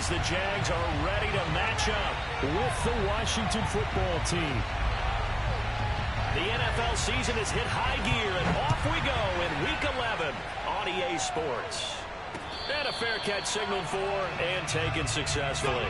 as the Jags are ready to match up with the Washington football team. The NFL season has hit high gear, and off we go in Week 11 on EA Sports. And a fair catch signaled for and taken successfully.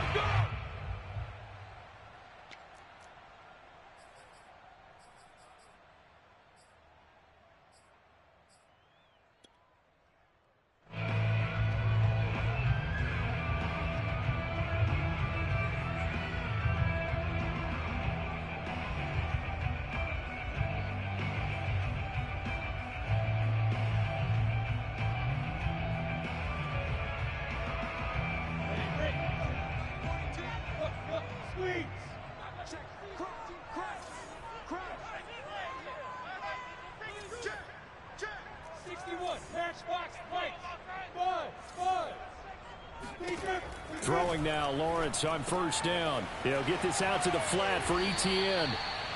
Throwing now, Lawrence on first down. He'll get this out to the flat for Etienne.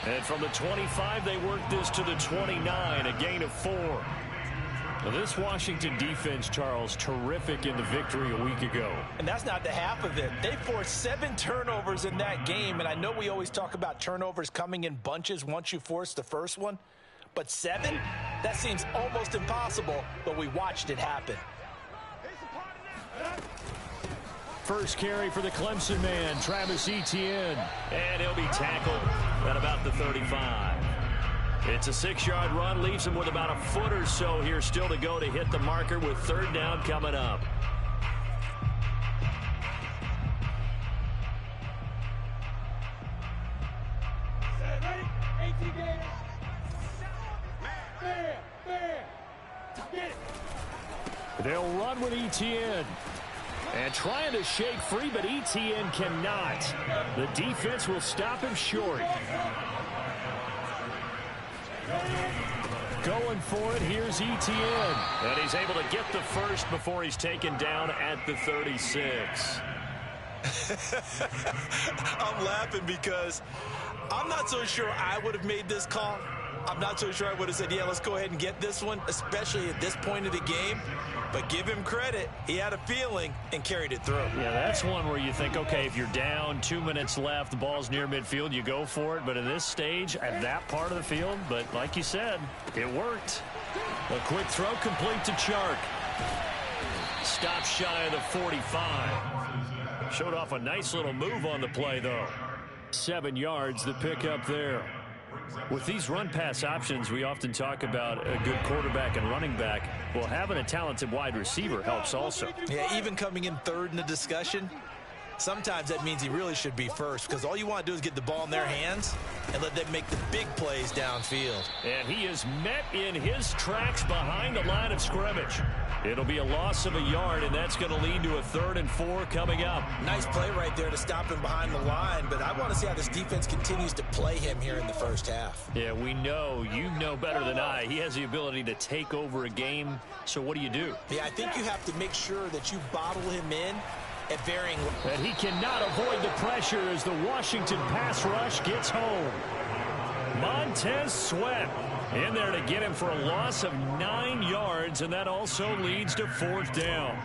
And from the 25, they work this to the 29, a gain of 4. Now this Washington defense, Charles, terrific in the victory a week ago. And that's not the half of it. They forced 7 turnovers in that game, and I know we always talk about turnovers coming in bunches once you force the first one. But 7? That seems almost impossible, but we watched it happen. First carry for the Clemson man, Travis Etienne. And he'll be tackled at about the 35. It's a 6-yard run, leaves him with about a foot or so here still to go to hit the marker with third down coming up. They'll run with Etienne. And trying to shake free, but Etienne cannot. The defense will stop him short. Going for it, here's Etienne. And he's able to get the first before he's taken down at the 36. I'm laughing because I'm not so sure I would have made this call. I'm not so sure I would have said, yeah, let's go ahead and get this one, especially at this point of the game. But give him credit. He had a feeling and carried it through. Yeah, that's one where you think, okay, if you're down, 2 minutes left, the ball's near midfield, you go for it. But at this stage, at that part of the field, but like you said, it worked. A quick throw complete to Chark. Stop shy of the 45. Showed off a nice little move on the play, though. 7 yards, the pickup there. With these run-pass options, we often talk about a good quarterback and running back. Well, having a talented wide receiver helps also. Yeah, even coming in third in the discussion, sometimes that means he really should be first because all you want to do is get the ball in their hands and let them make the big plays downfield. And he is met in his tracks behind the line of scrimmage. It'll be a loss of a yard, and that's going to lead to a 3rd and 4 coming up. Nice play right there to stop him behind the line, but I want to see how this defense continues to play him here in the first half. Yeah, we know, you know better than I, he has the ability to take over a game, so what do you do? Yeah, I think you have to make sure that you bottle him in at varying... And he cannot avoid the pressure as the Washington pass rush gets home. Montez Sweat in there to get him for a loss of 9 yards, and that also leads to 4th down.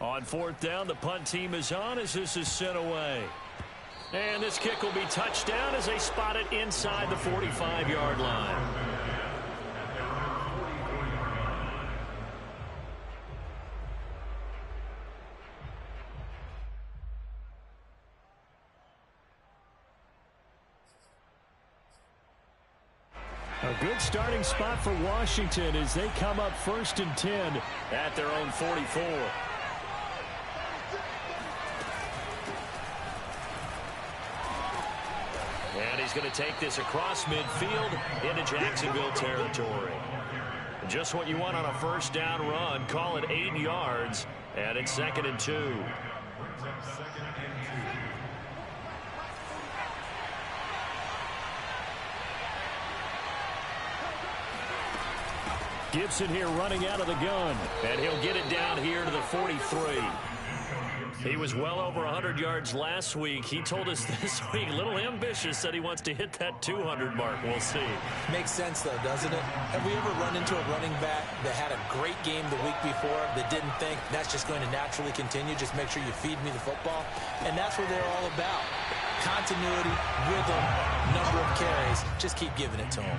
On 4th down, the punt team is on as this is sent away. And this kick will be touchdown as they spot it inside the 45-yard line. A good starting spot for Washington as they come up 1st and 10 at their own 44. And he's going to take this across midfield into Jacksonville territory. Just what you want on a 1st down run. Call it 8 yards, and it's 2nd and 2. Gibson here running out of the gun, and he'll get it down here to the 43. He was well over 100 yards last week. He told us this week, a little ambitious, said he wants to hit that 200 mark. We'll see. Makes sense, though, doesn't it? Have we ever run into a running back that had a great game the week before that didn't think that's just going to naturally continue? Just make sure you feed me the football. And that's what they're all about. Continuity, rhythm, number of carries. Just keep giving it to them.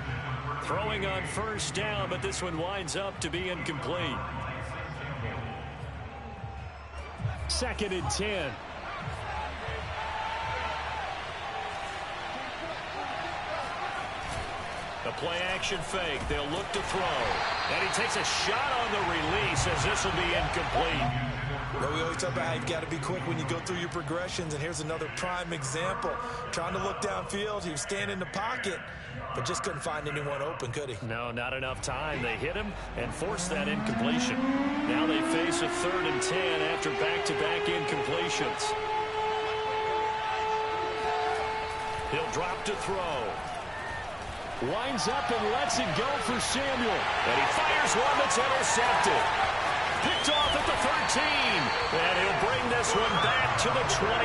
Throwing on first down, but this one winds up to be incomplete. 2nd and 10. The play-action fake. They'll look to throw. And he takes a shot on the release as this will be incomplete. Well, we always talk about how you've got to be quick when you go through your progressions, and here's another prime example. Trying to look downfield, he was standing in the pocket, but just couldn't find anyone open, could he? No, not enough time. They hit him and forced that incompletion. Now they face a 3rd and 10 after back-to-back incompletions. He'll drop to throw. Winds up and lets it go for Samuel. And he fires one that's intercepted. Picked off at the 13. And he'll bring this one back to the 29.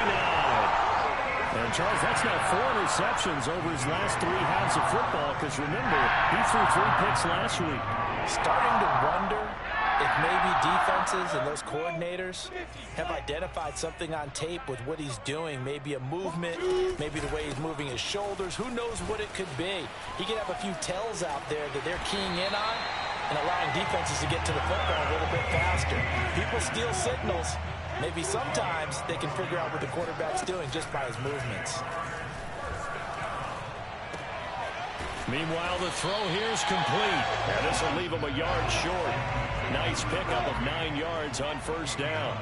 And, Charles, that's now 4 interceptions over his last 3 halves of football. Because, remember, he threw 3 picks last week. Starting to wonder if maybe defenses and those coordinators have identified something on tape with what he's doing. Maybe a movement, maybe the way he's moving his shoulders. Who knows what it could be? He could have a few tells out there that they're keying in on and allowing defenses to get to the football a little bit faster. People steal signals. Maybe sometimes they can figure out what the quarterback's doing just by his movements. Meanwhile, the throw here is complete. And this will leave him a yard short. Nice pickup of 9 yards on first down.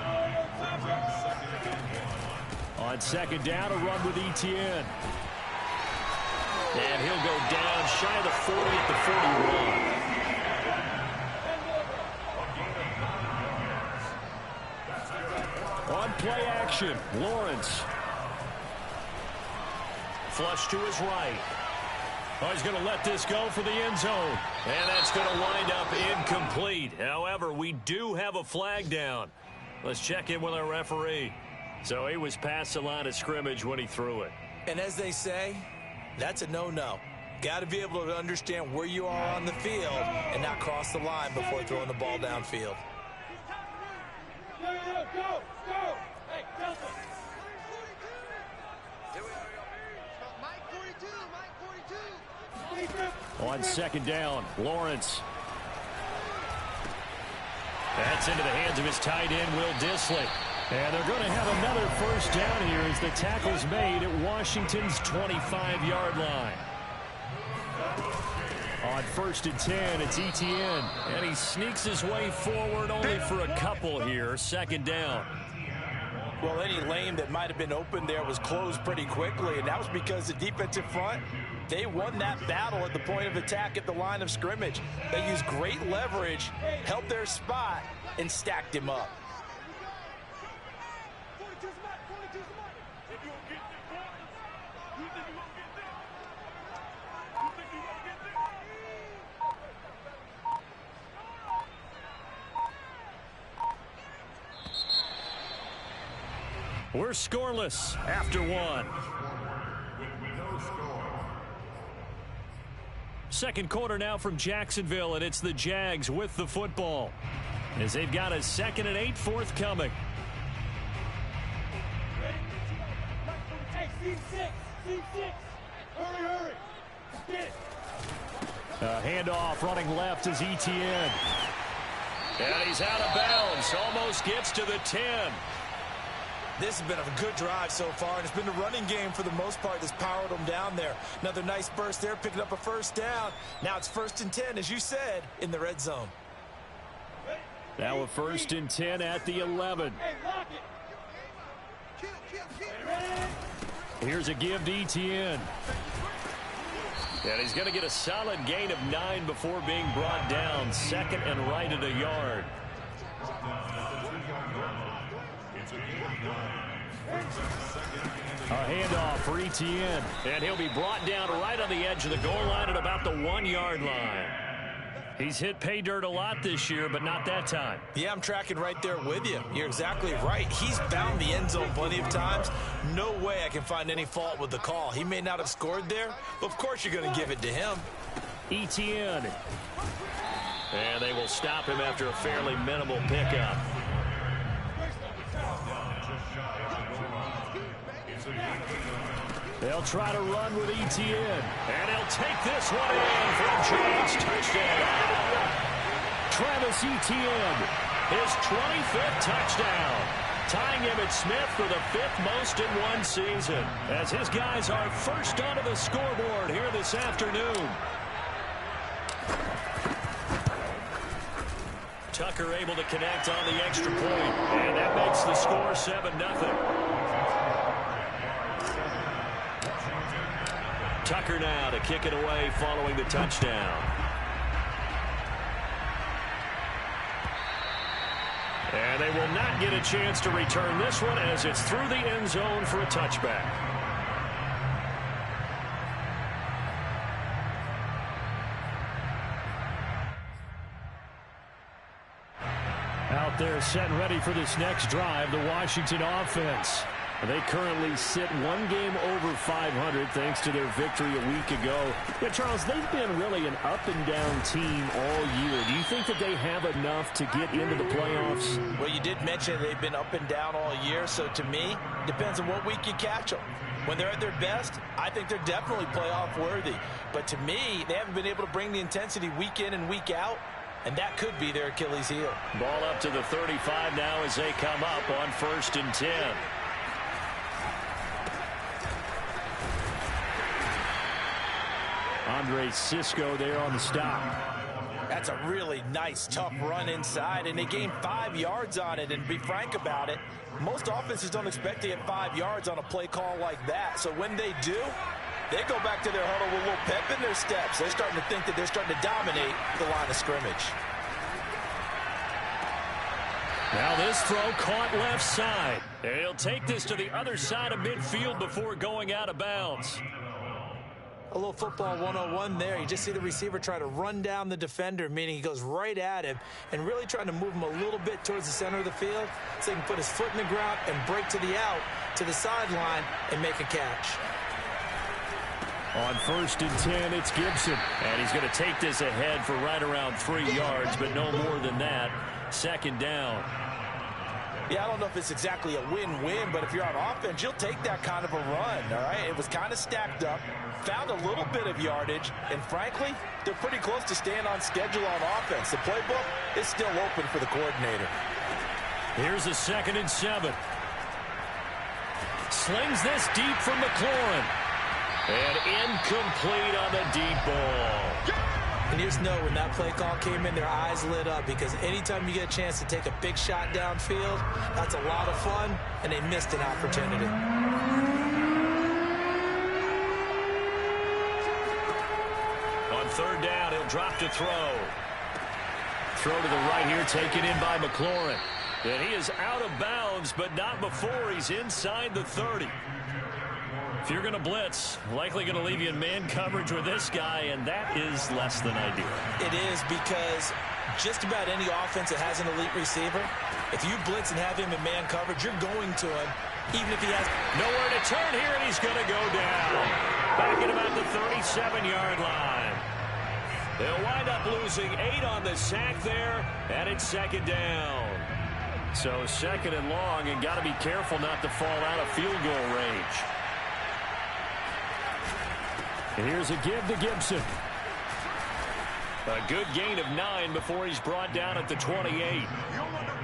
On 2nd down, a run with Etienne. And he'll go down shy of the 40 at the 41. On play action, Lawrence. Flush to his right. Oh, he's going to let this go for the end zone. And that's going to wind up incomplete. However, we do have a flag down. Let's check in with our referee. So he was past the line of scrimmage when he threw it. And as they say, that's a no-no. Got to be able to understand where you are on the field and not cross the line before throwing the ball downfield. Go! Hey, Delta! Mike 42! On 2nd down, Lawrence. That's into the hands of his tight end, Will Dissly. And they're going to have another first down here as the tackle's made at Washington's 25-yard line. On 1st and 10, it's Etienne. And he sneaks his way forward only for a couple here. 2nd down. Well, any lane that might have been open there was closed pretty quickly, and that was because the defensive front, they won that battle at the point of attack at the line of scrimmage. They used great leverage, held their spot, and stacked him up. We're scoreless after 1. 2nd quarter now from Jacksonville, and it's the Jags with the football as they've got a 2nd and 8 forthcoming. Hey, C6! Hurry! Get it! A handoff running left is Etienne. And he's out of bounds, almost gets to the 10. This has been a good drive so far, and it's been the running game for the most part that's powered them down there. Another nice burst there, picking up a first down. Now it's 1st and 10, as you said, in the red zone. Now a 1st and 10 at the 11. Hey, lock it! Here's a give to Etienne. And he's going to get a solid gain of 9 before being brought down. 2nd and right at a yard. A handoff for Etienne. And he'll be brought down right on the edge of the goal line at about the 1-yard line. He's hit pay dirt a lot this year, but not that time. Yeah, I'm tracking right there with you. You're exactly right. He's found the end zone plenty of times. No way I can find any fault with the call. He may not have scored there, but of course you're going to give it to him. Etienne. And they will stop him after a fairly minimal pickup. They'll try to run with Etienne. And he'll take this one in for a Giants touchdown. Travis Etienne, his 25th touchdown. Tying Emmitt Smith for the 5th most in one season. As his guys are first onto the scoreboard here this afternoon. Tucker able to connect on the extra point. And that makes the score 7-0. Tucker now to kick it away following the touchdown. And they will not get a chance to return this one as it's through the end zone for a touchback. Out there set and ready for this next drive, the Washington offense. They currently sit one game over 500 thanks to their victory a week ago. Yeah, Charles, they've been really an up-and-down team all year. Do you think that they have enough to get into the playoffs? Well, you did mention they've been up and down all year, so to me, depends on what week you catch them. When they're at their best, I think they're definitely playoff worthy. But to me, they haven't been able to bring the intensity week in and week out, and that could be their Achilles heel. Ball up to the 35 now as they come up on 1st and 10. Andre Cisco there on the stop. That's a really nice, tough run inside, and they gained 5 yards on it. And to be frank about it, most offenses don't expect to get 5 yards on a play call like that. So when they do, they go back to their huddle with a little pep in their steps. They're starting to think that they're starting to dominate the line of scrimmage. Now this throw caught left side. He'll take this to the other side of midfield before going out of bounds. A little football 101 there. You just see the receiver try to run down the defender, meaning he goes right at him and really trying to move him a little bit towards the center of the field so he can put his foot in the ground and break to the out, to the sideline, and make a catch. On 1st and 10, it's Gibson. And he's going to take this ahead for right around 3 yards, but no more than that. 2nd down. Yeah, I don't know if it's exactly a win-win, but if you're on offense, you'll take that kind of a run, all right? It was kind of stacked up, found a little bit of yardage, and frankly, they're pretty close to staying on schedule on offense. The playbook is still open for the coordinator. Here's a 2nd and 7. Slings this deep from McLaurin. And incomplete on the deep ball. And you just know when that play call came in, their eyes lit up because anytime you get a chance to take a big shot downfield, that's a lot of fun, and they missed an opportunity. On 3rd down, he'll drop to throw. Throw to the right here, taken in by McLaurin. And he is out of bounds, but not before he's inside the 30. If you're going to blitz, likely going to leave you in man coverage with this guy, and that is less than ideal. It is because just about any offense that has an elite receiver, if you blitz and have him in man coverage, you're going to him, even if he has nowhere to turn here, and he's going to go down. Back at about the 37-yard line. They'll wind up losing 8 on the sack there, and it's 2nd down. So 2nd and long, and got to be careful not to fall out of field goal range. And here's a give to Gibson. A good gain of 9 before he's brought down at the 28.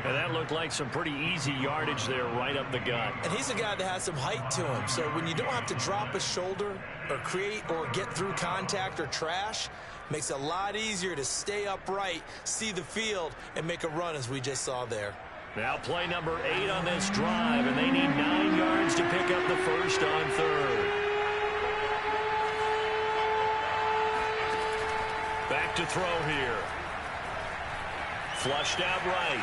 And that looked like some pretty easy yardage there right up the gut. And he's a guy that has some height to him. So when you don't have to drop a shoulder or create or get through contact or trash, makes it a lot easier to stay upright, see the field, and make a run as we just saw there. Now play number 8 on this drive, and they need 9 yards to pick up the first on 3rd. Back to throw here. Flushed out right.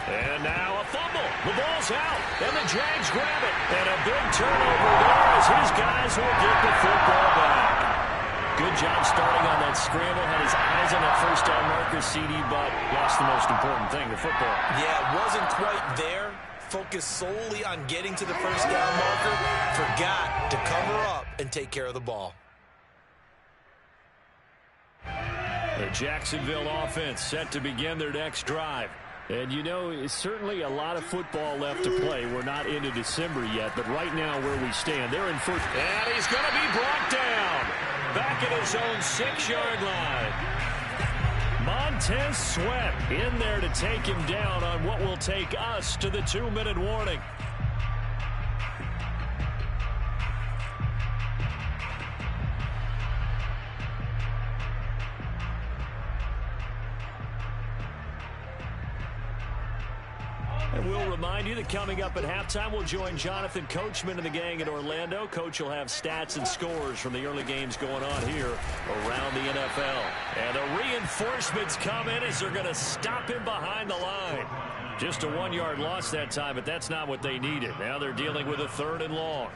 And now a fumble. The ball's out, and the Jags grab it. And a big turnover there as his guys will get the football back. Good job starting on that scramble. Had his eyes on that first down marker, CD, but lost the most important thing, the football. Yeah, it wasn't quite there. Focused solely on getting to the first down marker. Forgot to cover up and take care of the ball. The Jacksonville offense set to begin their next drive. And, you know, it's certainly a lot of football left to play. We're not into December yet, but right now where we stand, they're in first. And he's going to be brought down back at his own 6-yard line. Montez Sweat in there to take him down on what will take us to the 2-minute warning. And we'll remind you that coming up at halftime, we'll join Jonathan Coachman and the gang in Orlando. Coach will have stats and scores from the early games going on here around the NFL. And the reinforcements come in as they're going to him behind the line. Just a 1-yard loss that time, but that's not what they needed. Now they're dealing with a 3rd and long.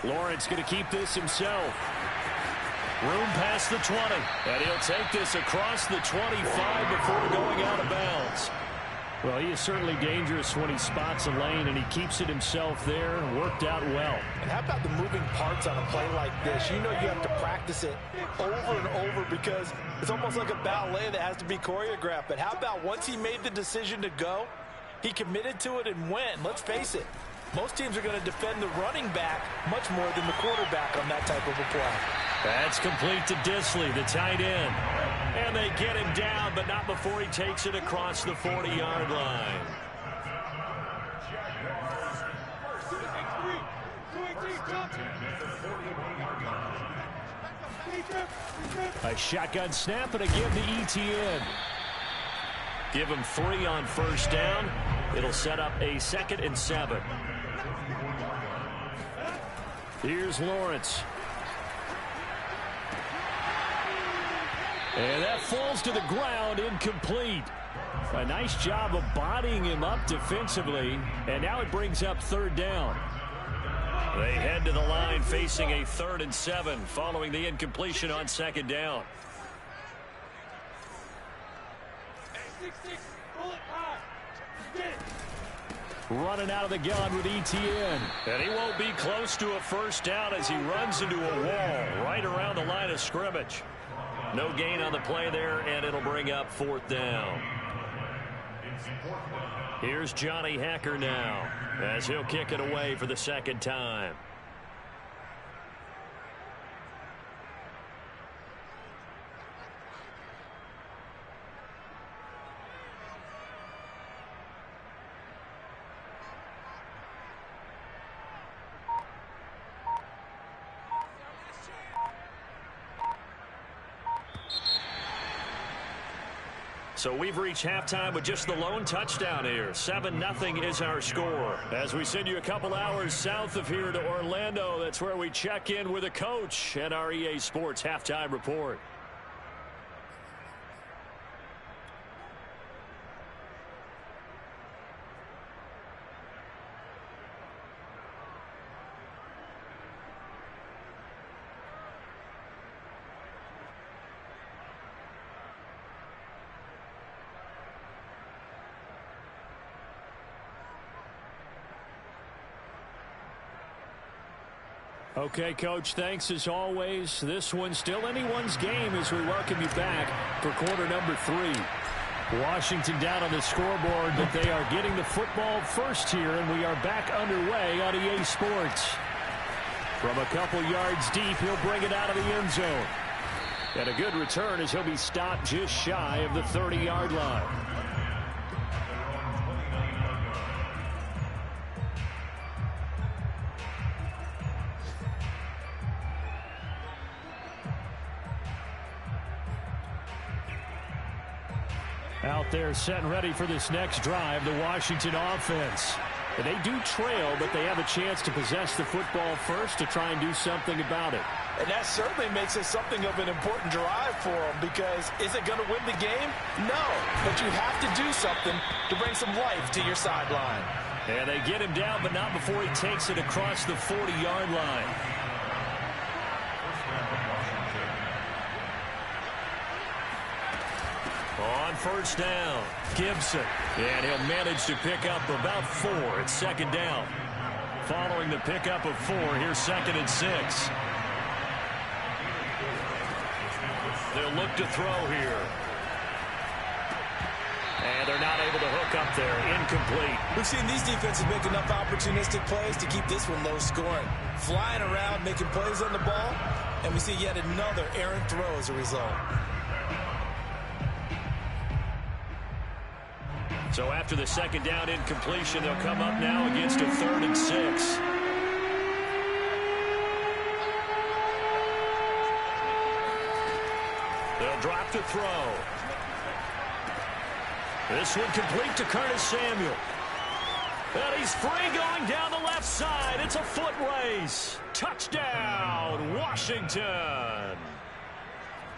Lawrence going to keep this himself. Room past the 20. And he'll take this across the 25 before going out of bounds. Well, he is certainly dangerous when he spots a lane, and he keeps it himself there. Worked out well. And how about the moving parts on a play like this? You know you have to practice it over and over because it's almost like a ballet that has to be choreographed. But how about once he made the decision to go, he committed to it and went. Let's face it. Most teams are going to defend the running back much more than the quarterback on that type of a play. That's complete to Disley, the tight end. And they get him down, but not before he takes it across the 40-yard line. A shotgun snap and again to ETN. Give him 3 on first down. It'll set up a 2nd and 7. Here's Lawrence. And that falls to the ground, incomplete. A nice job of bodying him up defensively. And now it brings up 3rd down. They head to the line facing a 3rd and 7 following the incompletion on 2nd down. Running out of the gun with ETN. And he won't be close to a first down as he runs into a wall right around the line of scrimmage. No gain on the play there, and it'll bring up 4th down. Here's Johnny Hacker now as he'll kick it away for the 2nd time. So we've reached halftime with just the lone touchdown here. 7-0 is our score. As we send you a couple hours south of here to Orlando, that's where we check in with a coach at our EA Sports Halftime Report. Okay, Coach, thanks as always. This one's still anyone's game as we welcome you back for quarter number 3. Washington down on the scoreboard, but they are getting the football first here, and we are back underway on EA Sports. From a couple yards deep, he'll bring it out of the end zone. And a good return as he'll be stopped just shy of the 30-yard line. Out there set and ready for this next drive, the Washington offense. And they do trail, but they have a chance to possess the football first to try and do something about it. And that certainly makes it something of an important drive for him, because is it going to win the game? No, but you have to do something to bring some life to your sideline. And they get him down, but not before he takes it across the 40-yard line. On first down, Gibson. And he'll manage to pick up about 4 at second down. Following the pickup of 4, here's 2nd and 6. They'll look to throw here. And they're not able to hook up there. Incomplete. We've seen these defenses make enough opportunistic plays to keep this one low scoring. Flying around, making plays on the ball, and we see yet another errant throw as a result. So after the second down incompletion, they'll come up now against a 3rd and 6. They'll drop to throw. This one complete to Curtis Samuel. And he's free going down the left side. It's a foot race. Touchdown, Washington.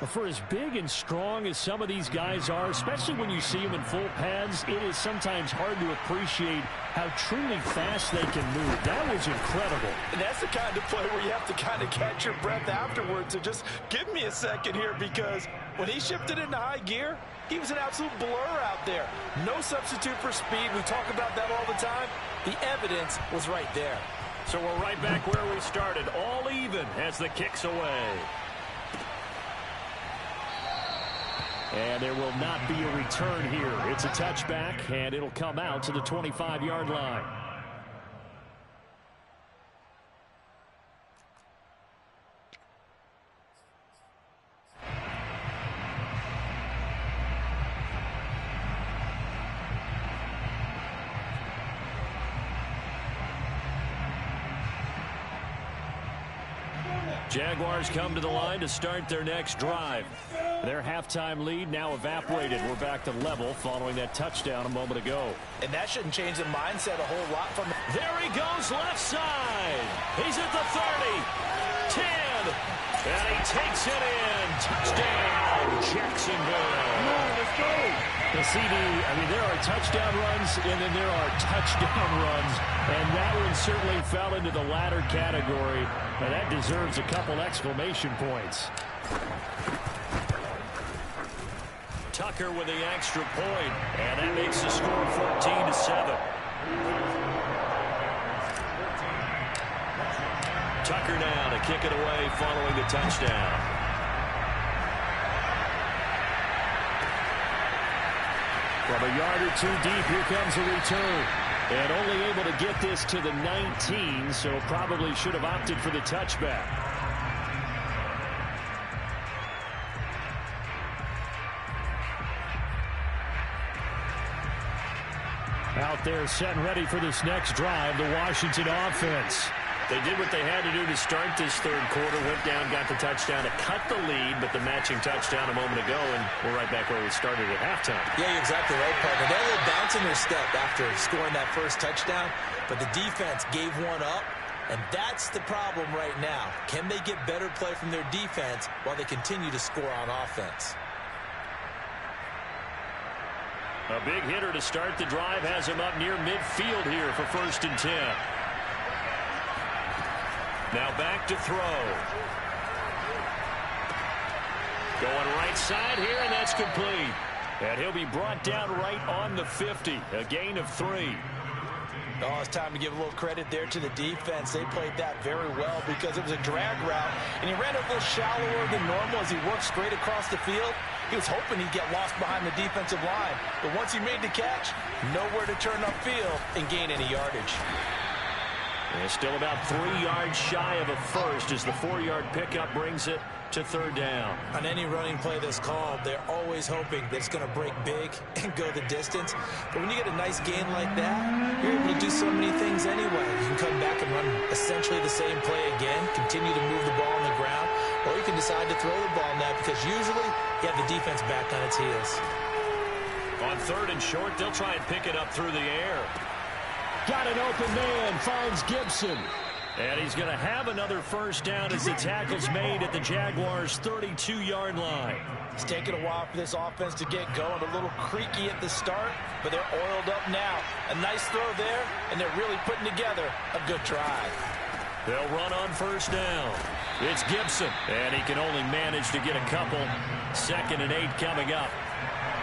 For as big and strong as some of these guys are, especially when you see them in full pads, it is sometimes hard to appreciate how truly fast they can move. That was incredible. And that's the kind of play where you have to kind of catch your breath afterwards and just give me a second here, because when he shifted into high gear, he was an absolute blur out there. No substitute for speed. We talk about that all the time. The evidence was right there. So we're right back where we started, all even as the kick's away. And there will not be a return here. It's a touchback, and it'll come out to the 25-yard line. Jaguars come to the line to start their next drive. Their halftime lead now evaporated. We're back to level following that touchdown a moment ago. And that shouldn't change the mindset a whole lot from... There he goes left side. He's at the 30, 10, and he takes it in. Touchdown, Jacksonville. Let's go. The CD, I mean, there are touchdown runs, and then there are touchdown runs, and that one certainly fell into the latter category, and that deserves a couple exclamation points. Tucker with the extra point, and that makes the score 14-7. Tucker now to kick it away following the touchdown. From a yard or two deep, here comes a return. And only able to get this to the 19, so probably should have opted for the touchback. Out there set and ready for this next drive, the Washington offense. They did what they had to do to start this third quarter, went down, got the touchdown to cut the lead, but the matching touchdown a moment ago, and we're right back where we started at halftime. Yeah, you're exactly right, partner. They had a little bounce in their step after scoring that first touchdown, but the defense gave one up, and that's the problem right now. Can they get better play from their defense while they continue to score on offense? A big hitter to start the drive has him up near midfield here for 1st and 10. Now back to throw. Going right side here, and that's complete. And he'll be brought down right on the 50. A gain of 3. Oh, it's time to give a little credit there to the defense. They played that very well because it was a drag route, and he ran a little shallower than normal as he worked straight across the field. He was hoping he'd get lost behind the defensive line, but once he made the catch, nowhere to turn upfield and gain any yardage. And still about 3 yards shy of a first as the 4-yard pickup brings it to 3rd down. On any running play that's called, they're always hoping that it's going to break big and go the distance. But when you get a nice gain like that, you're able to do so many things anyway. You can come back and run essentially the same play again, continue to move the ball on the ground, or you can decide to throw the ball now because usually you have the defense back on its heels. On 3rd and short, they'll try and pick it up through the air. Got an open man, finds Gibson. And he's going to have another first down as the tackle's made at the Jaguars' 32-yard line. It's taken a while for this offense to get going. A little creaky at the start, but they're oiled up now. A nice throw there, and they're really putting together a good drive. They'll run on first down. It's Gibson, and he can only manage to get a couple. 2nd and 8 coming up.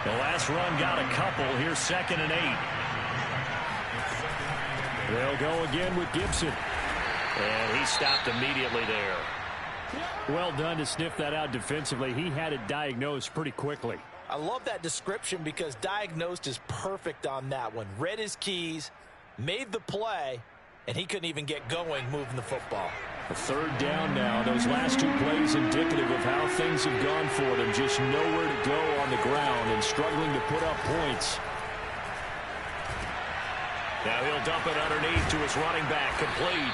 The last run got a couple. Here's 2nd and 8. They'll go again with Gibson. And he stopped immediately there. Well done to sniff that out defensively. He had it diagnosed pretty quickly. I love that description because diagnosed is perfect on that one. Read his keys, made the play, and he couldn't even get going moving the football. A 3rd down now. Those last 2 plays indicative of how things have gone for them. Just nowhere to go on the ground and struggling to put up points. Now he'll dump it underneath to his running back, complete.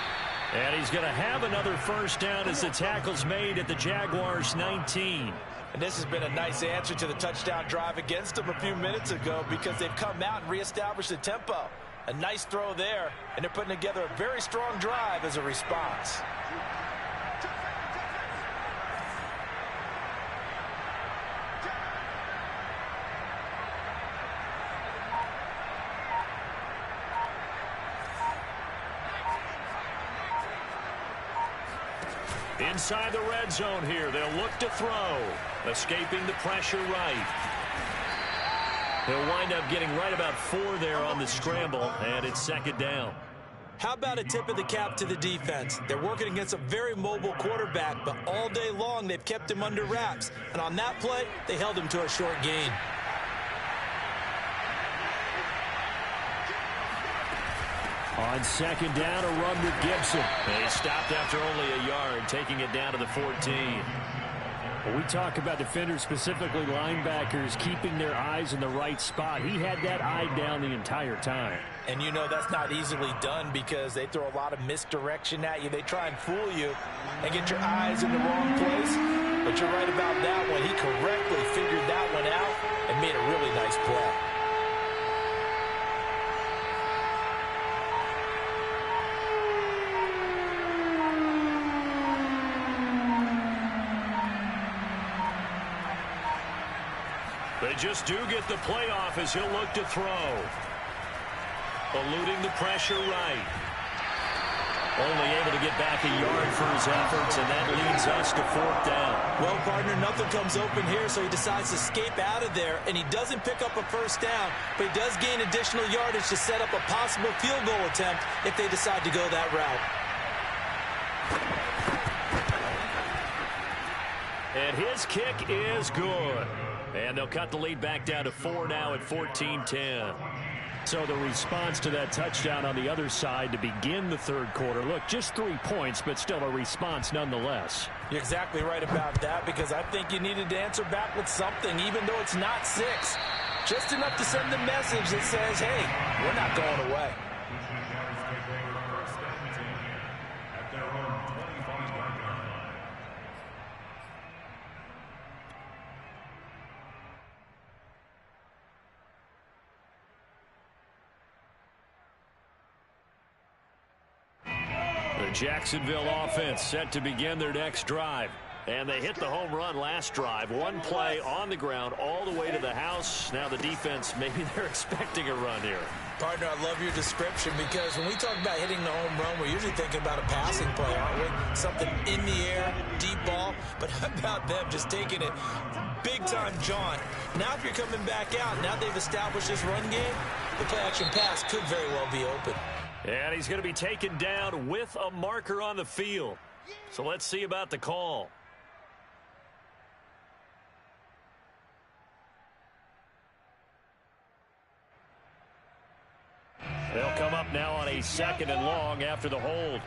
And he's going to have another first down as the tackle's made at the Jaguars' 19. And this has been a nice answer to the touchdown drive against them a few minutes ago because they've come out and reestablished the tempo. A nice throw there, and they're putting together a very strong drive as a response. Inside the red zone here, they'll look to throw. Escaping the pressure right. He'll wind up getting right about 4 there on the scramble, and it's 2nd down. How about a tip of the cap to the defense? They're working against a very mobile quarterback, but all day long they've kept him under wraps. And on that play, they held him to a short gain. On 2nd down, a run with Gibson. And he stopped after only a yard, taking it down to the 14. When we talk about defenders, specifically linebackers, keeping their eyes in the right spot, he had that eye down the entire time. And you know that's not easily done because they throw a lot of misdirection at you. They try and fool you and get your eyes in the wrong place. But you're right about that one. He correctly figured that one out and made a really nice play. They just do get the playoff as he'll look to throw. Eluding the pressure right. Only able to get back a yard for his efforts, and that leads us to 4th down. Well, partner, nothing comes open here, so he decides to escape out of there, and he doesn't pick up a first down, but he does gain additional yardage to set up a possible field goal attempt if they decide to go that route. And his kick is good. And they'll cut the lead back down to 4 now at 14-10. So the response to that touchdown on the other side to begin the 3rd quarter. Look, just 3 points, but still a response nonetheless. You're exactly right about that because I think you needed to answer back with something, even though it's not 6. Just enough to send the message that says, hey, we're not going away. Jacksonville offense set to begin their next drive. And they hit the home run last drive. 1 play on the ground all the way to the house. Now the defense, maybe they're expecting a run here. Partner, I love your description because when we talk about hitting the home run, we're usually thinking about a passing play, aren't we? Something in the air, deep ball. But how about them just taking it big-time jaunt? Now if you're coming back out, now they've established this run game, the play-action pass could very well be open. And he's going to be taken down with a marker on the field. So let's see about the call. They'll come up now on a 2nd and long after the hold.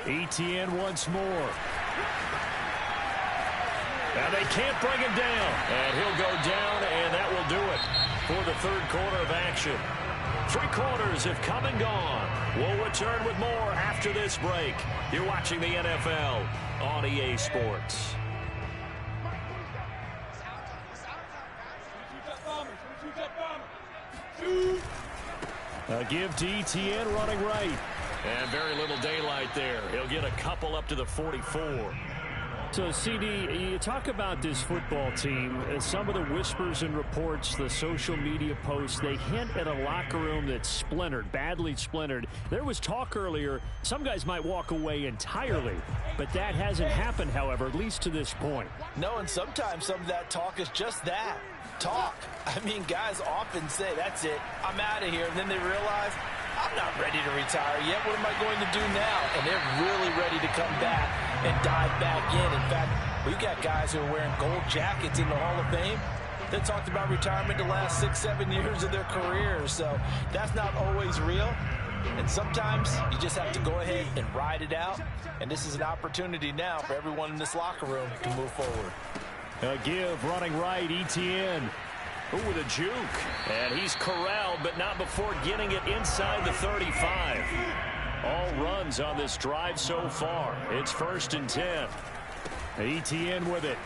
Etienne once more. And they can't bring him down. And he'll go down, and that will do it for the 3rd quarter of action. Three quarters have come and gone. We'll return with more after this break. You're watching the NFL on EA Sports. A give to ETN running right. And very little daylight there. He'll get a couple up to the 44. So, CD, you talk about this football team, some of the whispers and reports, the social media posts, they hint at a locker room that's splintered, badly splintered. There was talk earlier, some guys might walk away entirely, but that hasn't happened, however, at least to this point. No, and sometimes some of that talk is just that, talk. I mean, guys often say, that's it, I'm out of here, and then they realize, I'm not ready to retire yet. What am I going to do now? And they're really ready to come back and dive back in. In fact, we've got guys who are wearing gold jackets in the Hall of Fame that talked about retirement the last 6-7 years of their careers. So that's not always real. And sometimes you just have to go ahead and ride it out. And this is an opportunity now for everyone in this locker room to move forward. A give running right, ETN. Ooh, with a juke. And he's corralled, but not before getting it inside the 35. All runs on this drive so far. It's 1st and 10. ETN with it.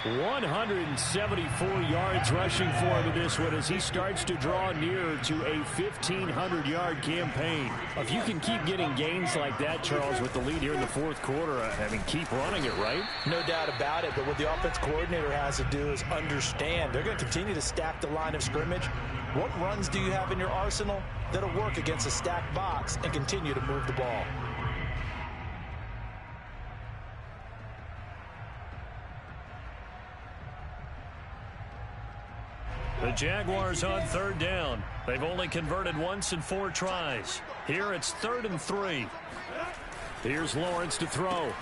174 yards rushing for him in this one as he starts to draw nearer to a 1,500-yard campaign. If you can keep getting gains like that, Charles, with the lead here in the fourth quarter, I mean, keep running it, right? No doubt about it, but what the offense coordinator has to do is understand they're going to continue to stack the line of scrimmage. What runs do you have in your arsenal that'll work against a stacked box and continue to move the ball? The Jaguars on 3rd down. They've only converted once in 4 tries. Here it's 3rd and 3. Here's Lawrence to throw.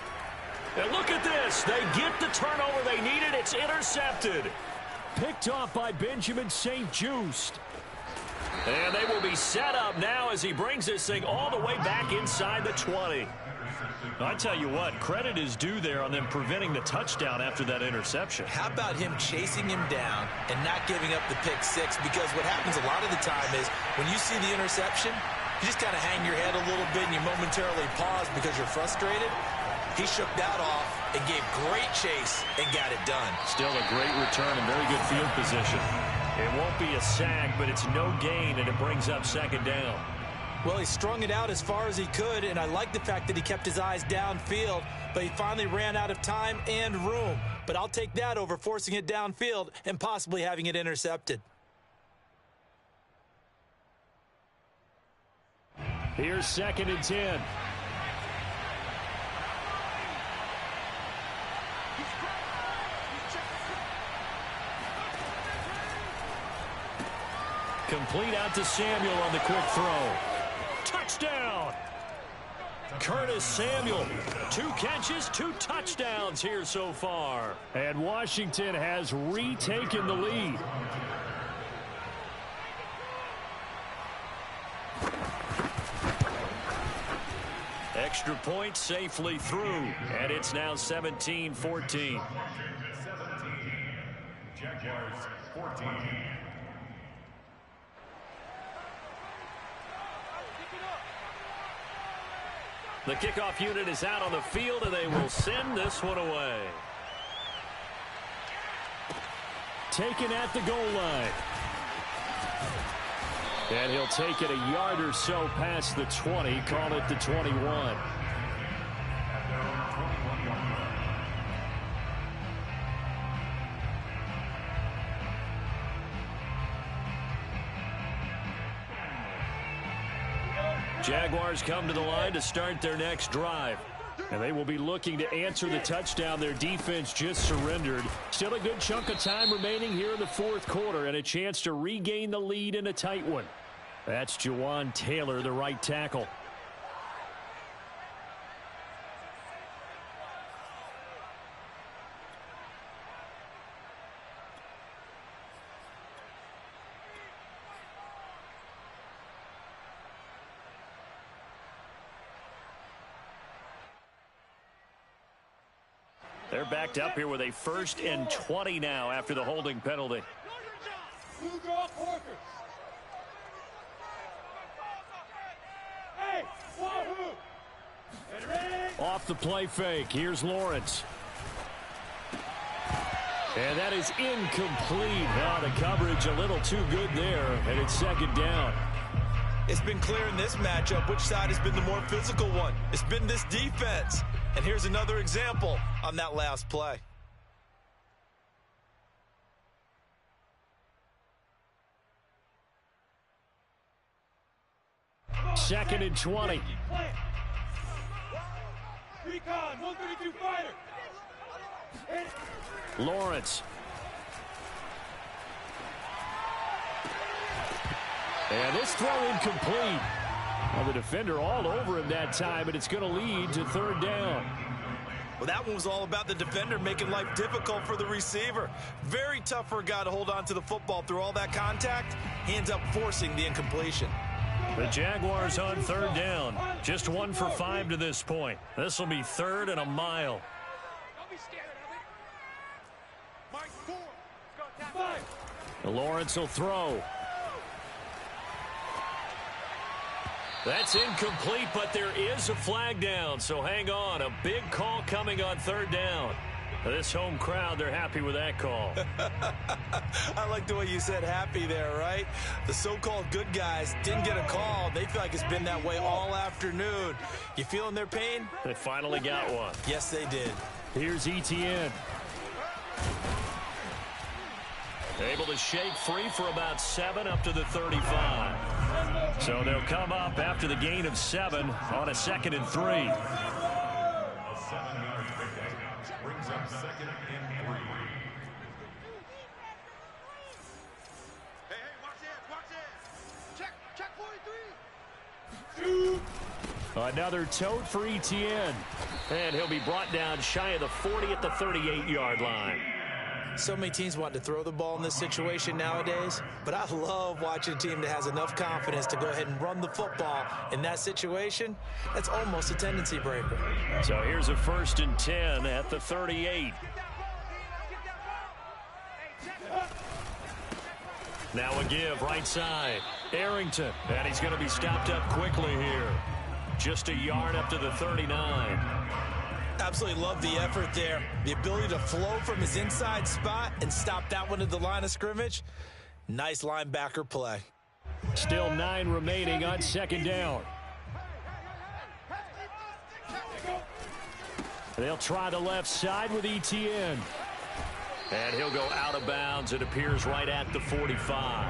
And look at this. They get the turnover they needed. It's intercepted. Picked off by Benjamin St-Juste. And they will be set up now as he brings this thing all the way back inside the 20. I tell you what, credit is due there on them preventing the touchdown after that interception. How about him chasing him down and not giving up the pick six? Because what happens a lot of the time is when you see the interception, you just kind of hang your head a little bit and you momentarily pause because you're frustrated. He shook that off and gave great chase and got it done. Still a great return and very good field position. It won't be a sack, but it's no gain, and it brings up 2nd down. Well, he strung it out as far as he could, and I like the fact that he kept his eyes downfield, but he finally ran out of time and room. But I'll take that over forcing it downfield and possibly having it intercepted. Here's 2nd and 10. Complete out to Samuel on the quick throw. Touchdown! Curtis Samuel. 2 catches, 2 touchdowns here so far. And Washington has retaken the lead. Extra point safely through, and it's now 17-14. 17. Jaguars 14. The kickoff unit is out on the field, and they will send this one away. Taken at the goal line. And he'll take it a yard or so past the 20, call it the 21. Jaguars come to the line to start their next drive. And they will be looking to answer the touchdown their defense just surrendered. Still a good chunk of time remaining here in the fourth quarter and a chance to regain the lead in a tight one. That's Jawaan Taylor, the right tackle. They're backed up here with a 1st and 20 now after the holding penalty. Off the play fake. Here's Lawrence. And that is incomplete. Oh, the coverage a little too good there, and it's second down. It's been clear in this matchup which side has been the more physical one. It's been this defense. And here's another example on that last play. Second and 20. Recon, 132 fighter. Lawrence. And this throw incomplete. Well, the defender all over him that time, and it's going to lead to third down. Well, that one was all about the defender making life difficult for the receiver. Very tough for a guy to hold on to the football through all that contact. He ends up forcing the incompletion. The Jaguars on third down. Just 1 for 5 to this point. This will be third and a mile. Don't be scared of it. Mike 4. Let's go. Lawrence will throw. That's incomplete, but there is a flag down, so hang on. A big call coming on third down. This home crowd, they're happy with that call. I like the way you said happy there, right? The so-called good guys didn't get a call. They feel like it's been that way all afternoon. You feeling their pain? They finally got one. Yes, they did. Here's Etienne. Able to shake free for about 7 up to the 35. So they'll come up after the gain of 7 on a 2nd and 3. A 7-yard pickup brings up 2nd and 3. Hey, watch this. Check 43. Another tote for Etienne. And he'll be brought down shy of the 40 at the 38-yard line. So many teams want to throw the ball in this situation nowadays, but I love watching a team that has enough confidence to go ahead and run the football. In that situation, that's almost a tendency breaker. So here's a 1st and 10 at the 38. Now a give right side. Arrington, and he's going to be stopped up quickly here. Just a yard up to the 39. Absolutely love the effort there. The ability to flow from his inside spot and stop that one at the line of scrimmage. Nice linebacker play. Still 9 remaining on 2nd down. They'll try the left side with Etienne. And he'll go out of bounds. It appears right at the 45.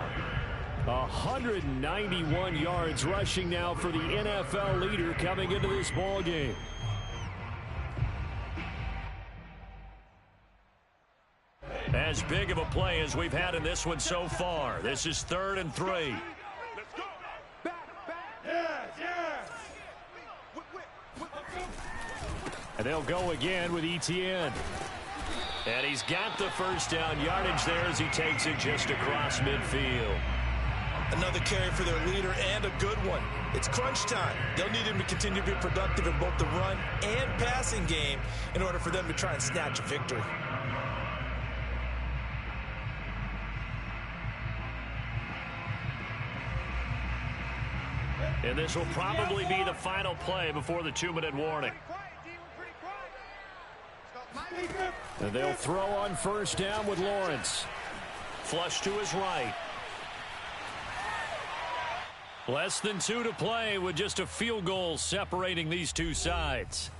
191 yards rushing now for the NFL leader coming into this ball game. As big of a play as we've had in this one so far. This is 3rd and 3. Let's go. Back. Yes. And they'll go again with Etienne. And he's got the first down yardage there as he takes it just across midfield. Another carry for their leader and a good one. It's crunch time. They'll need him to continue to be productive in both the run and passing game in order for them to try and snatch a victory. And this will probably be the final play before the 2-minute warning. And they'll throw on 1st down with Lawrence. Flush to his right. Less than 2 to play with just a field goal separating these two sides.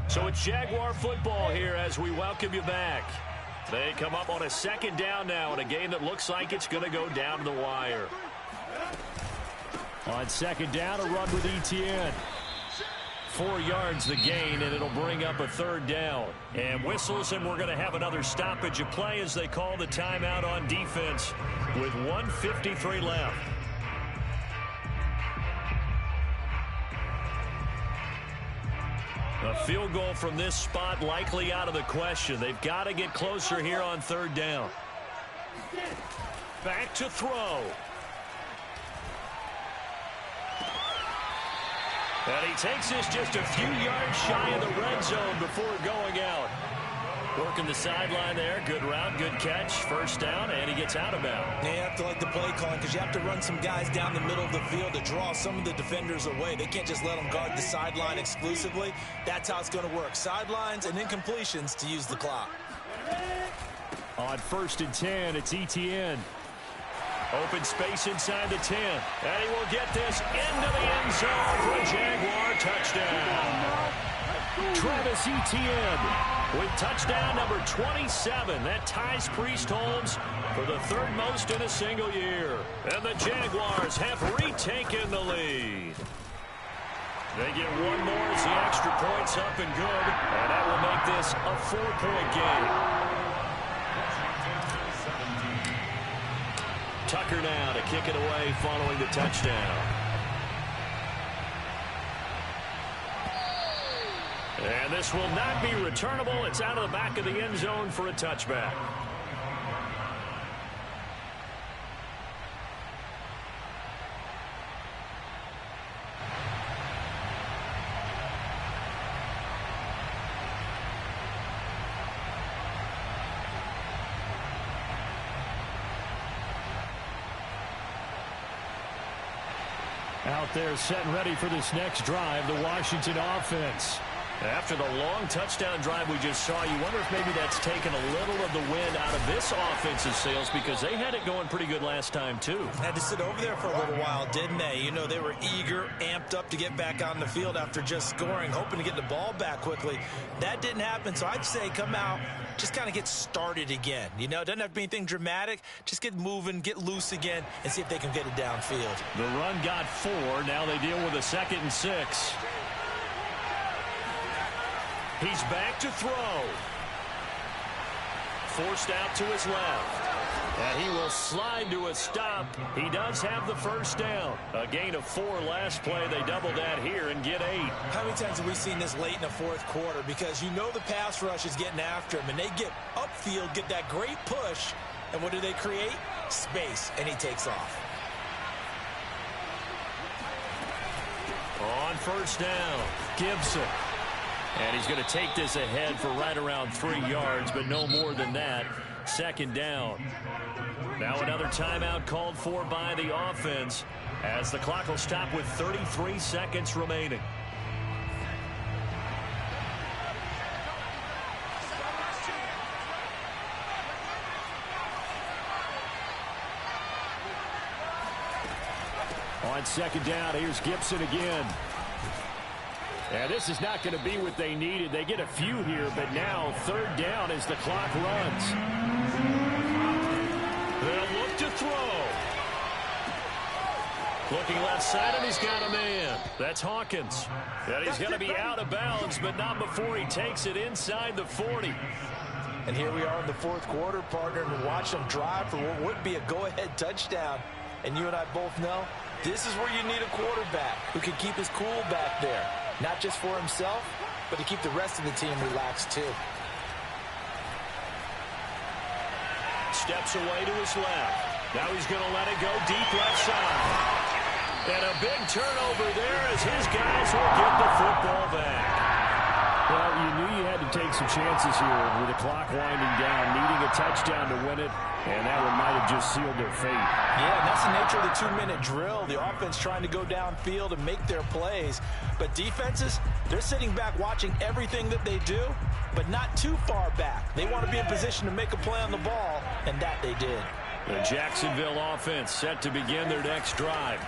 So it's Jaguar football here as we welcome you back. They come up on a 2nd down now in a game that looks like it's going to go down to the wire. On 2nd down, a run with Etienne. 4 yards the gain, and it'll bring up a 3rd down. And whistles, and we're going to have another stoppage of play as they call the timeout on defense with 1:53 left. A field goal from this spot likely out of the question. They've got to get closer here on 3rd down. Back to throw. And he takes this just a few yards shy of the red zone before going out. Working the sideline there. Good route, good catch. First down, and he gets out of bounds. You have to like the play calling because you have to run some guys down the middle of the field to draw some of the defenders away. They can't just let them guard the sideline exclusively. That's how it's going to work. Sidelines and incompletions to use the clock. On 1st and 10, it's Etienne. Open space inside the 10. And he will get this into the end zone for a Jaguar touchdown. Travis Etienne with touchdown number 27. That ties Priest Holmes for the 3rd most in a single year. And the Jaguars have retaken the lead. They get one more as the extra point's up and good. And that will make this a 4-point game. Tucker now to kick it away following the touchdown. And this will not be returnable. It's out of the back of the end zone for a touchback. Out there set and ready for this next drive, the Washington offense. After the long touchdown drive we just saw, you wonder if maybe that's taken a little of the wind out of this offense's sails because they had it going pretty good last time, too. Had to sit over there for a little while, didn't they? You know, they were eager, amped up to get back on the field after just scoring, hoping to get the ball back quickly. That didn't happen, so I'd say come out, just kind of get started again. You know, it doesn't have to be anything dramatic. Just get moving, get loose again, and see if they can get it downfield. The run got 4. Now they deal with a 2nd and 6. He's back to throw. Forced out to his left. And he will slide to a stop. He does have the first down. A gain of 4 last play. They double that here and get 8. How many times have we seen this late in the 4th quarter? Because you know the pass rush is getting after him, and they get upfield, get that great push, and what do they create? Space, and he takes off. On 1st down, Gibson. And he's going to take this ahead for right around 3 yards, but no more than that. 2nd down. Now another timeout called for by the offense as the clock will stop with 33 seconds remaining. On 2nd down, here's Gibson again. And this is not going to be what they needed. They get a few here, but now 3rd down as the clock runs. They'll look to throw. Looking left side, and he's got a man. That's Hawkins. And he's going to be out of bounds, but not before he takes it inside the 40. And here we are in the 4th quarter, partner, and watch them drive for what would be a go-ahead touchdown. And you and I both know this is where you need a quarterback who can keep his cool back there. Not just for himself, but to keep the rest of the team relaxed, too. Steps away to his left. Now he's going to let it go deep left side. And a big turnover there as his guys will get the football back. Well, you knew you had to take some chances here with the clock winding down, needing a touchdown to win it, and that one might have just sealed their fate. Yeah, and that's the nature of the 2-minute drill. The offense trying to go downfield and make their plays. But defenses, they're sitting back watching everything that they do, but not too far back. They want to be in position to make a play on the ball, and that they did. The Jacksonville offense set to begin their next drive.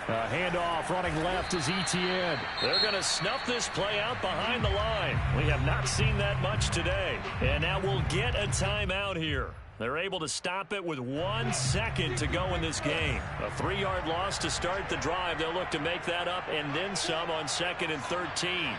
A handoff running left is Etienne. They're going to snuff this play out behind the line. We have not seen that much today. And now we'll get a timeout here. They're able to stop it with 1 second to go in this game. A 3-yard loss to start the drive. They'll look to make that up and then some on 2nd and 13.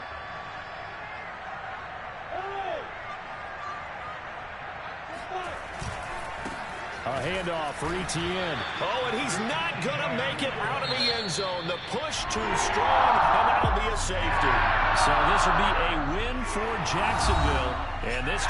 A handoff for Etienne. Oh, and he's not going to make it out of the end zone. The push too strong, and that'll be a safety. So this will be a win for Jacksonville. And this